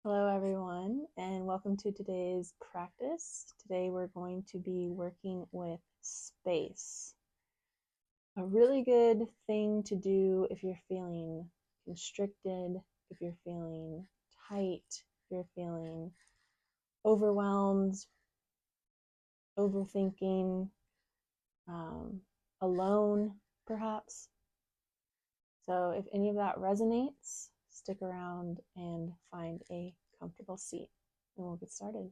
Hello everyone, and welcome to today's practice. Today we're going to be working with space. A really good thing to do if you're feeling constricted, if you're feeling tight, if you're feeling overwhelmed, overthinking, alone perhaps. So if any of that resonates, stick around and find a comfortable seat and we'll get started.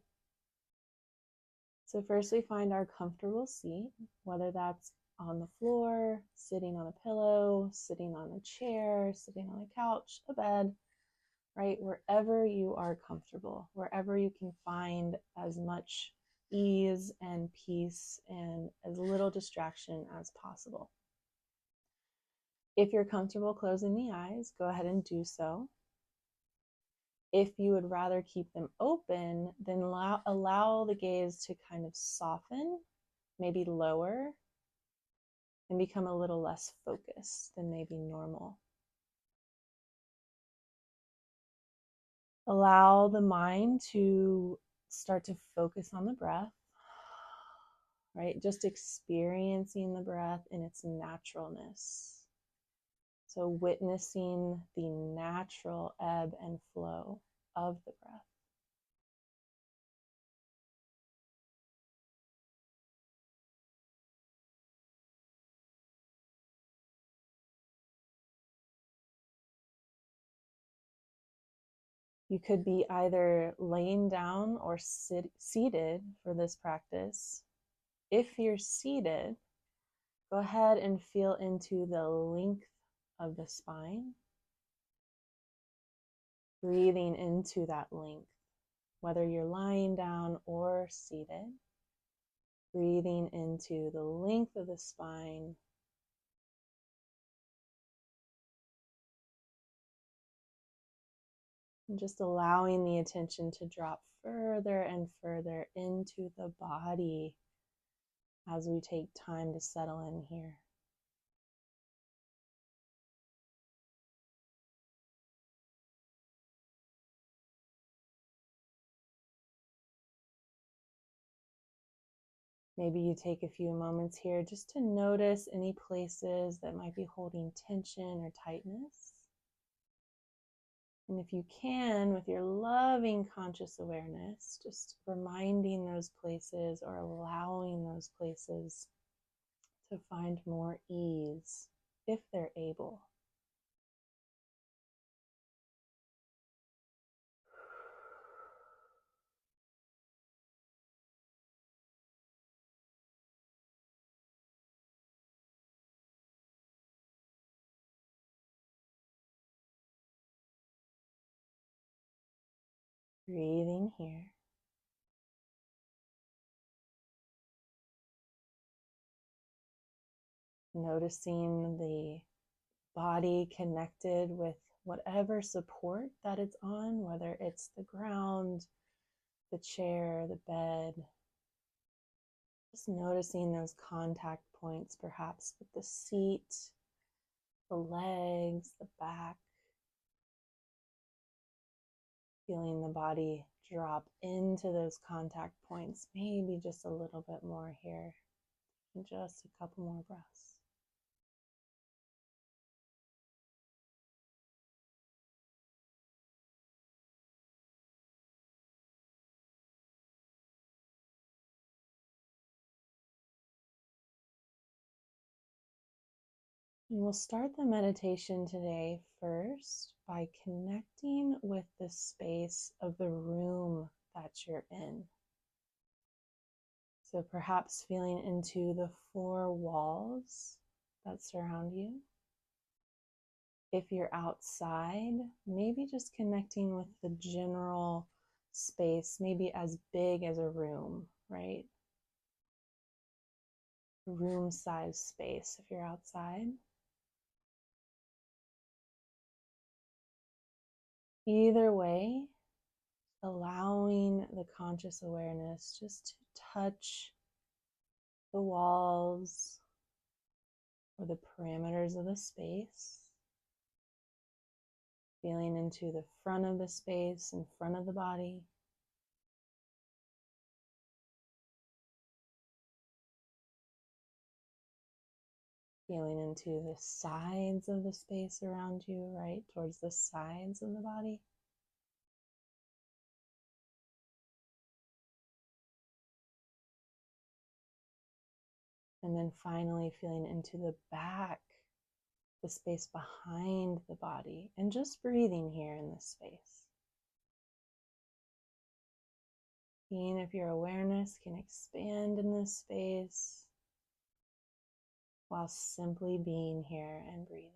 So first we find our comfortable seat, whether that's on the floor, sitting on a pillow, sitting on a chair, sitting on a couch, a bed, right? Wherever you are comfortable, wherever you can find as much ease and peace and as little distraction as possible. If you're comfortable closing the eyes, go ahead and do so. If you would rather keep them open, then allow the gaze to kind of soften, maybe lower, and become a little less focused than maybe normal. Allow the mind to start to focus on the breath, right? Just experiencing the breath in its naturalness. So witnessing the natural ebb and flow of the breath. You could be either laying down or seated for this practice. If you're seated, go ahead and feel into the length of the spine, breathing into that length, whether you're lying down or seated, breathing into the length of the spine. And just allowing the attention to drop further and further into the body as we take time to settle in here. Maybe you take a few moments here just to notice any places that might be holding tension or tightness. And if you can, with your loving conscious awareness, just reminding those places or allowing those places to find more ease if they're able. Breathing here. Noticing the body connected with whatever support that it's on, whether it's the ground, the chair, the bed. Just noticing those contact points, perhaps with the seat, the legs, the back. Feeling the body drop into those contact points, maybe just a little bit more here. And just a couple more breaths. And we'll start the meditation today first by connecting with the space of the room that you're in. So perhaps feeling into the four walls that surround you. If you're outside, maybe just connecting with the general space, maybe as big as a room, right? Room size space if you're outside. Either way, allowing the conscious awareness just to touch the walls or the parameters of the space. feeling into the front of the space in front of the body. Feeling into the sides of the space around you, right towards the sides of the body. And then finally feeling into the back, the space behind the body, and just breathing here in this space. Seeing if your awareness can expand in this space while simply being here and breathing.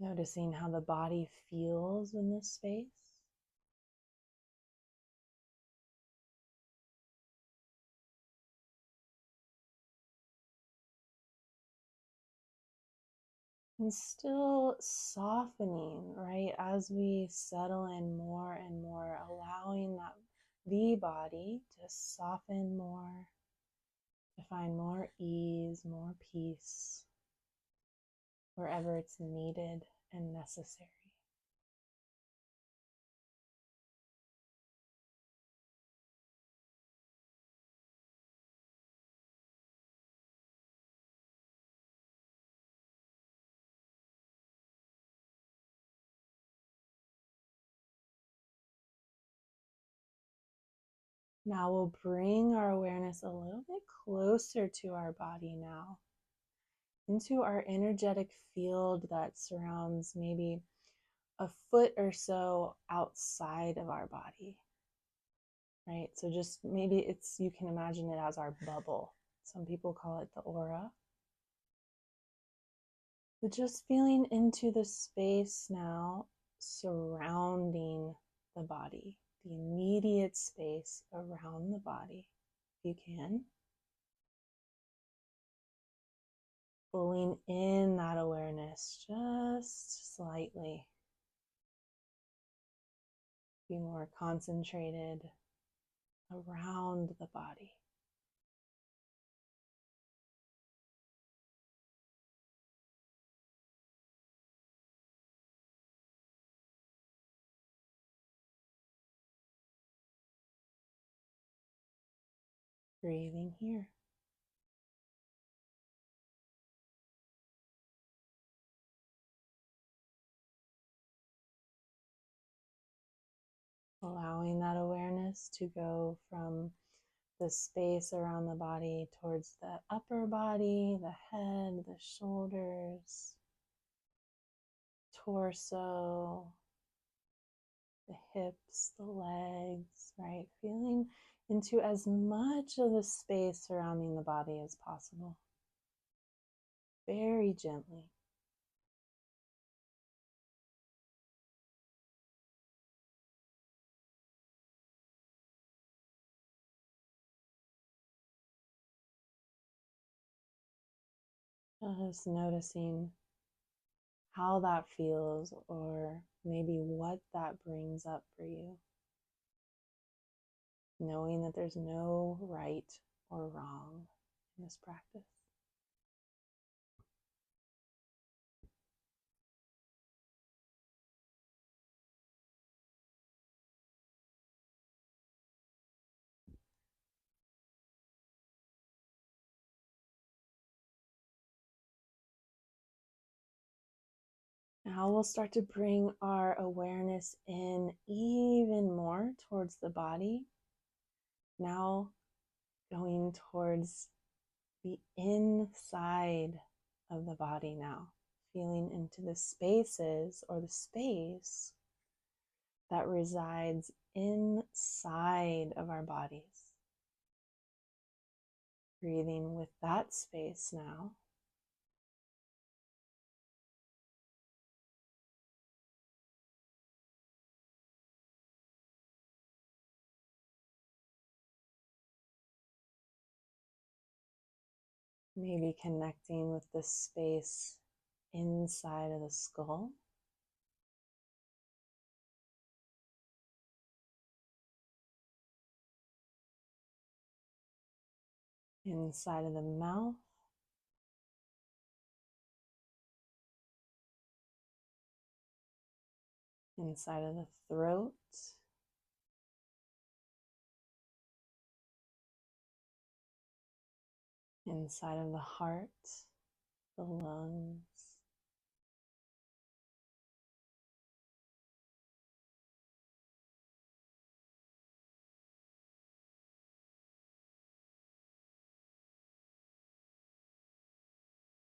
Noticing how the body feels in this space. And still softening, right, as we settle in more and more, allowing that the body to soften more, to find more ease, more peace, wherever it's needed and necessary. Now we'll bring our awareness a little bit closer to our body now, into our energetic field that surrounds maybe a foot or so outside of our body, right? So just maybe you can imagine it as our bubble. Some people call it the aura. But just feeling into the space now surrounding the body, the immediate space around the body, if you can. Pulling in that awareness just slightly. Be more concentrated around the body. Breathing here. Allowing that awareness to go from the space around the body towards the upper body, the head, the shoulders, torso, the hips, the legs, right? Feeling into as much of the space surrounding the body as possible. Very gently. Just noticing how that feels, or maybe what that brings up for you. Knowing that there's no right or wrong in this practice. Now we'll start to bring our awareness in even more towards the body. Now going towards the inside of the body now. Feeling into the spaces or the space that resides inside of our bodies. Breathing with that space now. Maybe connecting with the space inside of the skull. Inside of the mouth. Inside of the throat. Inside of the heart, the lungs.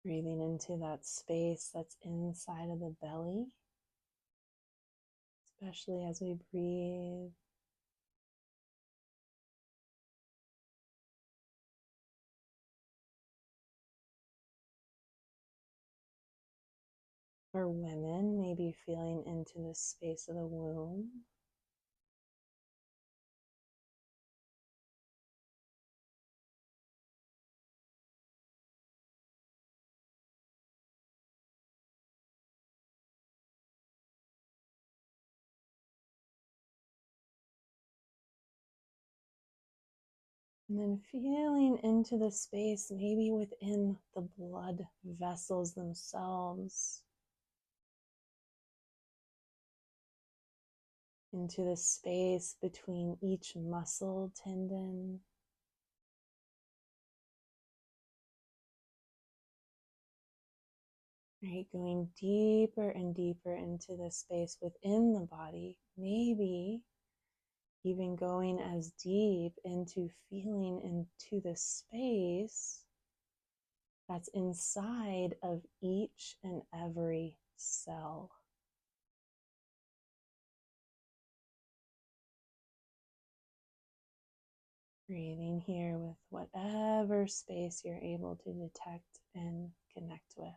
Breathing into that space that's inside of the belly, especially as we breathe. For women, maybe feeling into the space of the womb. And then feeling into the space, maybe within the blood vessels themselves. Into the space between each muscle, tendon. Right, going deeper and deeper into the space within the body, maybe even going as deep into feeling into the space that's inside of each and every cell. Breathing here with whatever space you're able to detect and connect with.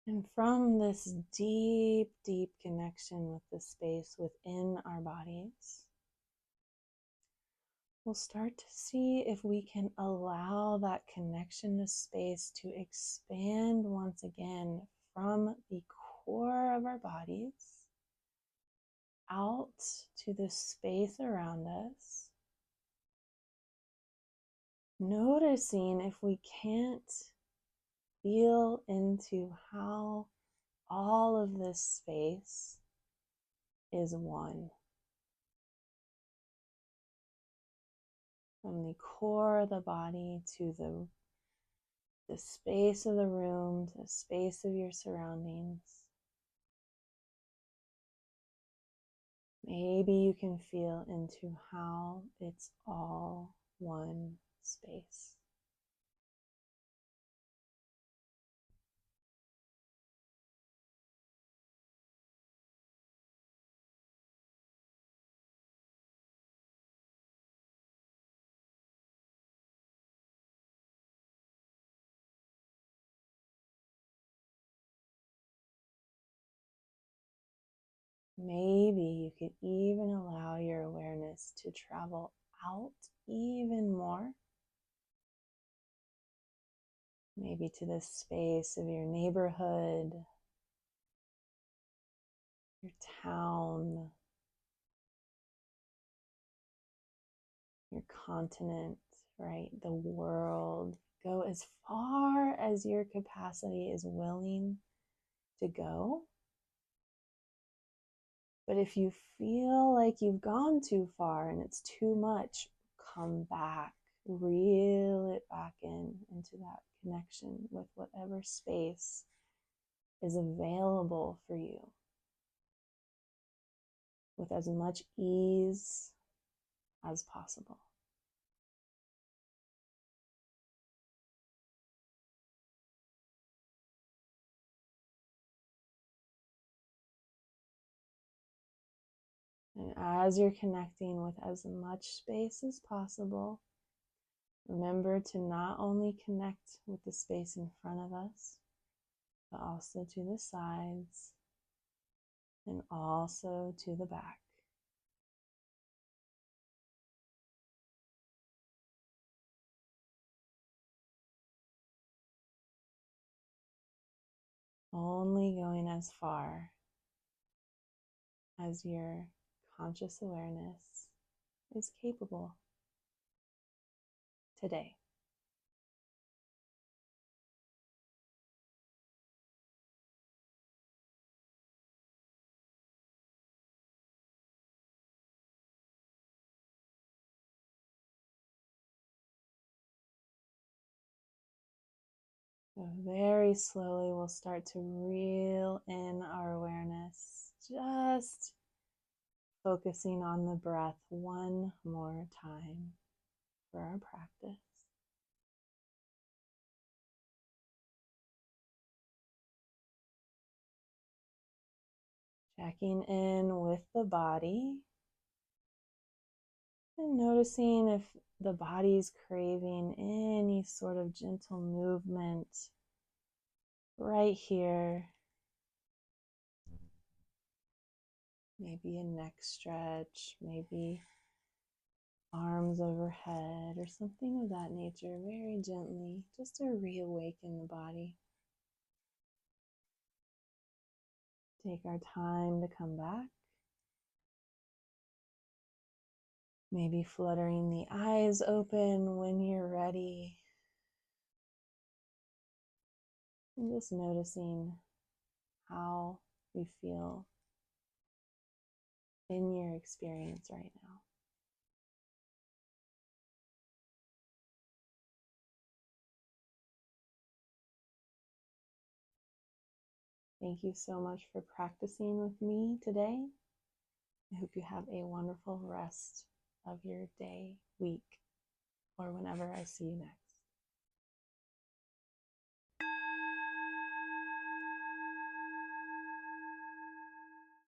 And from this deep, deep connection with the space within our bodies, we'll start to see if we can allow that connection to space to expand once again from the core of our bodies out to the space around us. Noticing if we can't feel into how all of this space is one. From the core of the body to the space of the room, to the space of your surroundings. Maybe you can feel into how it's all one space. Maybe you could even allow your awareness to travel out even more. Maybe to the space of your neighborhood, your town, your continent, right? The world. Go as far as your capacity is willing to go. But if you feel like you've gone too far and it's too much, come back, reel it back into that connection with whatever space is available for you with as much ease as possible. And as you're connecting with as much space as possible, remember to not only connect with the space in front of us, but also to the sides and also to the back. Only going as far as your conscious awareness is capable today. So very slowly we'll start to reel in our awareness, just focusing on the breath one more time for our practice. Checking in with the body and noticing if the body's craving any sort of gentle movement right here. Maybe a neck stretch, maybe arms overhead or something of that nature, very gently, just to reawaken the body. Take our time to come back. Maybe fluttering the eyes open when you're ready. And just noticing how you feel in your experience right now. Thank you so much for practicing with me today. I hope you have a wonderful rest of your day, week, or whenever I see you next.